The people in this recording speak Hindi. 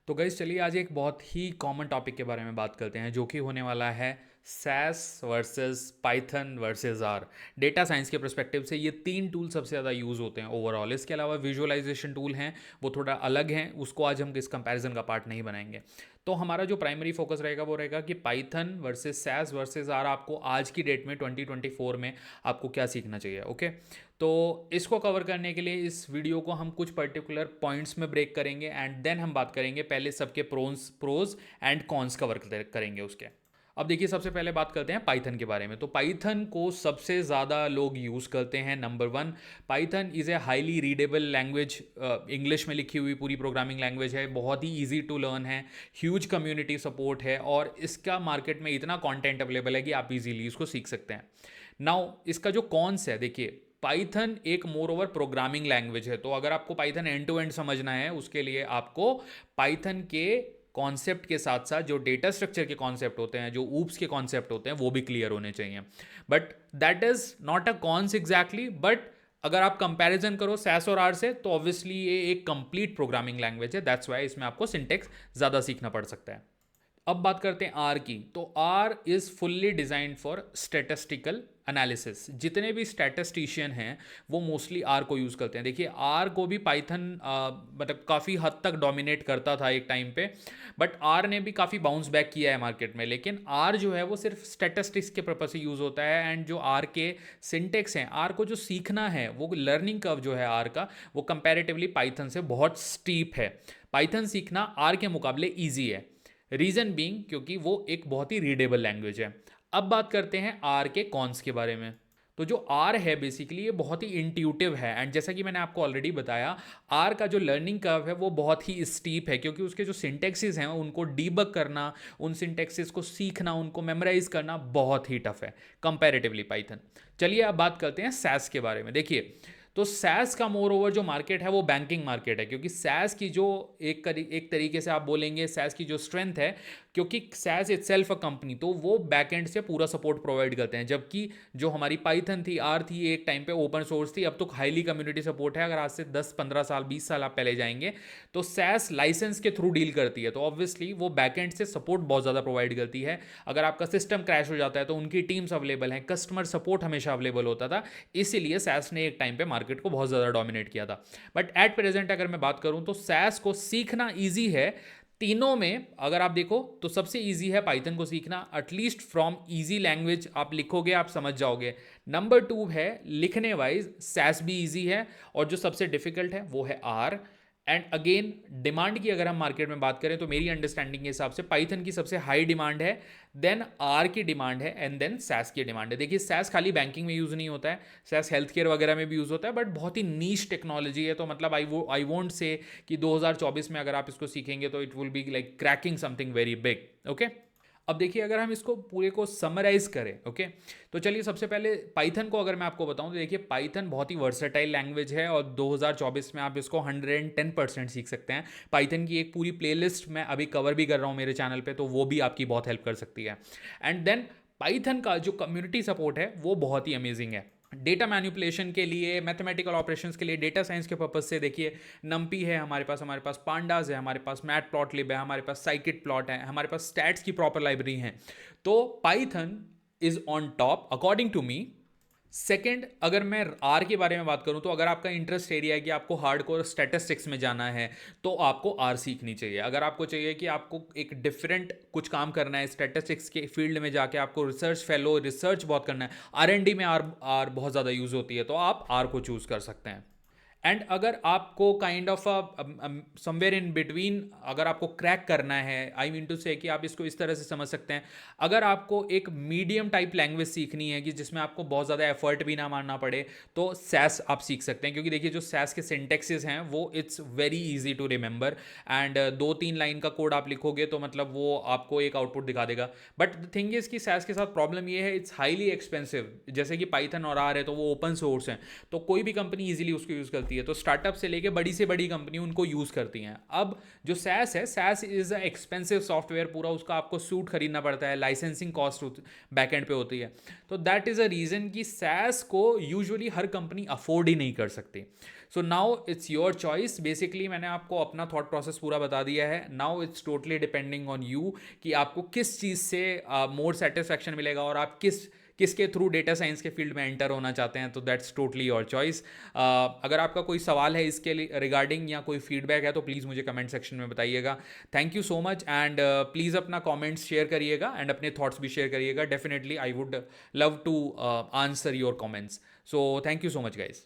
तो गाइस चलिए आज एक बहुत ही कॉमन टॉपिक के बारे में बात करते हैं जो कि होने वाला है SAS versus Python versus R. Data science के परस्पेक्टिव से ये तीन टूल सबसे ज़्यादा यूज़ होते हैं ओवरऑल। इसके अलावा विजुअलाइजेशन टूल हैं, वो थोड़ा अलग हैं, उसको आज हम इस कंपैरिजन का पार्ट नहीं बनाएंगे। तो हमारा जो प्राइमरी फोकस रहेगा वो रहेगा कि Python versus SAS versus R आपको आज की डेट में 2024 में आपको क्या सीखना चाहिए। ओके, तो इसको कवर करने के लिए इस वीडियो को हम कुछ पर्टिकुलर पॉइंट्स में ब्रेक करेंगे एंड देन हम बात करेंगे पहले सबके प्रोज एंड कॉन्स कवर करेंगे उसके। अब देखिए, सबसे पहले बात करते हैं पाइथन के बारे में। तो पाइथन को सबसे ज़्यादा लोग यूज़ करते हैं। Number one, Python is a highly readable language. English में लिखी हुई पूरी प्रोग्रामिंग लैंग्वेज है, बहुत ही ईजी टू लर्न है, ह्यूज कम्युनिटी सपोर्ट है और इसका मार्केट में इतना कंटेंट अवेलेबल है कि आप इजीली इसको सीख सकते हैं। नाउ इसका जो कॉन्स है, देखिए पाइथन एक मोर ओवर प्रोग्रामिंग लैंग्वेज है। तो अगर आपको पाइथन एंड टू एंड समझना है उसके लिए आपको पाइथन के कॉन्सेप्ट के साथ साथ जो डेटा स्ट्रक्चर के कॉन्सेप्ट होते हैं, जो ऊप्स के कॉन्सेप्ट होते हैं, वो भी क्लियर होने चाहिए। But that is not a cons exactly, but अगर आप कंपैरिजन करो सैस और आर से तो ऑब्वियसली ये एक कंप्लीट प्रोग्रामिंग लैंग्वेज है। दैट्स वाई इसमें आपको सिंटेक्स ज़्यादा सीखना पड़ सकता है। अब बात करते हैं आर की। तो R is fully designed for statistical analysis. जितने भी स्टैटिस्टिशियन हैं वो मोस्टली आर को यूज़ करते हैं। देखिए, आर को भी पाइथन मतलब काफ़ी हद तक डोमिनेट करता था एक टाइम पे, बट आर ने भी काफ़ी बाउंस बैक किया है मार्केट में। लेकिन आर जो है वो सिर्फ स्टैटिस्टिक्स के पर्पज से यूज़ होता है एंड जो आर के सिंटेक्स हैं, आर को जो सीखना है, वो लर्निंग कर्व जो है आर का, वो कंपैरेटिवली पाइथन से बहुत स्टीप है। पाइथन सीखना आर के मुकाबले ईजी है। रीज़न बीइंग क्योंकि वो एक बहुत ही रीडेबल लैंग्वेज है। अब बात करते हैं आर के कॉन्स के बारे में। तो जो आर है बेसिकली ये बहुत ही इंट्यूटिव है एंड जैसा कि मैंने आपको ऑलरेडी बताया, आर का जो लर्निंग कर्व है वो बहुत ही स्टीप है क्योंकि उसके जो सिंटेक्सेस हैं उनको डीबग करना, उन सिंटेक्सेस को सीखना, उनको मेमोराइज करना बहुत ही टफ है कंपैरेटिवली पाइथन। चलिए अब बात करते हैं सैस के बारे में। देखिए, तो सैस का मोर ओवर जो मार्केट है वो बैंकिंग मार्केट है, क्योंकि सैस की जो एक तरीके से आप बोलेंगे सैस की जो स्ट्रेंथ है, क्योंकि सैस इटसेल्फ अ कंपनी, तो वो बैक एंड से पूरा सपोर्ट प्रोवाइड करते हैं। जबकि जो हमारी पाइथन थी, आर थी, एक टाइम पे ओपन सोर्स थी, अब तो हाईली कम्युनिटी सपोर्ट है। अगर आज से 10-15 साल 20 साल आप पहले जाएंगे तो सैस लाइसेंस के थ्रू डील करती है, तो ऑब्वियसली वो बैक एंड से सपोर्ट बहुत ज़्यादा प्रोवाइड करती है। अगर आपका सिस्टम क्रैश हो जाता है तो उनकी टीम्स अवेलेबल हैं, कस्टमर सपोर्ट हमेशा अवेलेबल होता था। इसीलिए सैस ने एक टाइम पे मार्केट को बहुत ज़्यादा डोमिनेट किया था। बट एट प्रेजेंट अगर मैं बात करूं तो सैस को सीखना ईजी है। तीनों में अगर आप देखो तो सबसे इजी है पाइथन को सीखना, एटलीस्ट फ्रॉम इजी लैंग्वेज आप लिखोगे आप समझ जाओगे। नंबर टू है लिखने वाइज सैस भी इजी है, और जो सबसे डिफिकल्ट है वो है आर। एंड अगेन डिमांड की अगर हम मार्केट में बात करें तो मेरी अंडरस्टैंडिंग के हिसाब से पाइथन की सबसे हाई डिमांड है, देन आर की डिमांड है एंड देन सैस की डिमांड है। देखिए, सैस खाली बैंकिंग में यूज़ नहीं होता है, सैस हेल्थ केयर वगैरह में भी यूज़ होता है, बट बहुत ही नीश टेक्नोलॉजी है। तो मतलब आई वोंट से कि 2024 में अगर आप इसको सीखेंगे तो it will be like cracking something very big. Okay, अब देखिए अगर हम इसको पूरे को समराइज करें, ओके, तो चलिए सबसे पहले पाइथन को अगर मैं आपको बताऊं तो देखिए पाइथन बहुत ही वर्सेटाइल लैंग्वेज है और 2024 में आप इसको 110% सीख सकते हैं। पाइथन की एक पूरी प्लेलिस्ट मैं अभी कवर भी कर रहा हूं मेरे चैनल पे, तो वो भी आपकी बहुत हेल्प कर सकती है। एंड देन पाइथन का जो कम्युनिटी सपोर्ट है वो बहुत ही अमेजिंग है। डेटा मैनिपुलेशन के लिए, मैथमेटिकल ऑपरेशंस के लिए, डेटा साइंस के पर्पज से देखिए नम्पी है हमारे पास पांडास है, हमारे पास मैट प्लॉट लिब है, हमारे पास साइकिट प्लॉट है, हमारे पास स्टैट्स की प्रॉपर लाइब्रेरी है। तो Python is on top according to me. Second, अगर मैं आर के बारे में बात करूं तो अगर आपका इंटरेस्ट एरिया है कि आपको हार्डकोर स्टैटिस्टिक्स में जाना है तो आपको आर सीखनी चाहिए। अगर आपको चाहिए कि आपको एक डिफरेंट कुछ काम करना है स्टैटिस्टिक्स के फील्ड में जाके, आपको रिसर्च फेलो रिसर्च बहुत करना है, आर&डी में आर बहुत ज़्यादा यूज़ होती है, तो आप आर को चूज़ कर सकते हैं। एंड अगर आपको kind of somewhere in between अगर आपको क्रैक करना है, आई मीन टू से कि आप इसको इस तरह से समझ सकते हैं, अगर आपको एक मीडियम टाइप लैंग्वेज सीखनी है कि जिसमें आपको बहुत ज़्यादा एफर्ट भी ना मारना पड़े, तो सैस आप सीख सकते हैं। क्योंकि देखिए जो सैस के सिंटेक्सेस हैं वो it's very easy to remember and 2-3 line का कोड आप लिखोगे तो मतलब वो आपको एक आउटपुट दिखा देगा। बट द थिंग इज कि सैस के साथ प्रॉब्लम ये है, इट्स हाईली एक्सपेंसिव। जैसे कि पाइथन और आर है तो वो ओपन सोर्स है, तो कोई भी कंपनी ईजिली उसको यूज़ करती करती है, तो स्टार्टअप से लेके बड़ी कंपनी उनको यूज़ करती हैं। अब जो सैस है, SAS is a expensive software, पूरा उसका आपको सूट खरीदना पड़ता है, लाइसेंसिंग कॉस्ट बैकएंड पे होती है। तो दैट इज़ अ रीज़न कि सैस को यूजुअली हर कंपनी अफोर्ड ही नहीं कर सकती। So now it's your choice. Basically मैंने आपको अपना थॉट प्रोसेस पूरा बता दिया है। Now it's totally depending on you कि आपको किस चीज़ से मोर सेटिस्फैक्शन मिलेगा और आप किसके थ्रू डेटा साइंस के फील्ड में एंटर होना चाहते हैं। तो दैट्स टोटली योर चॉइस। अगर आपका कोई सवाल है इसके रिगार्डिंग या कोई फीडबैक है तो प्लीज़ मुझे कमेंट सेक्शन में बताइएगा। Thank you so much, and please अपना कमेंट्स शेयर करिएगा एंड अपने थॉट्स भी शेयर करिएगा। Definitely I would love to answer your comments. So thank you so much guys.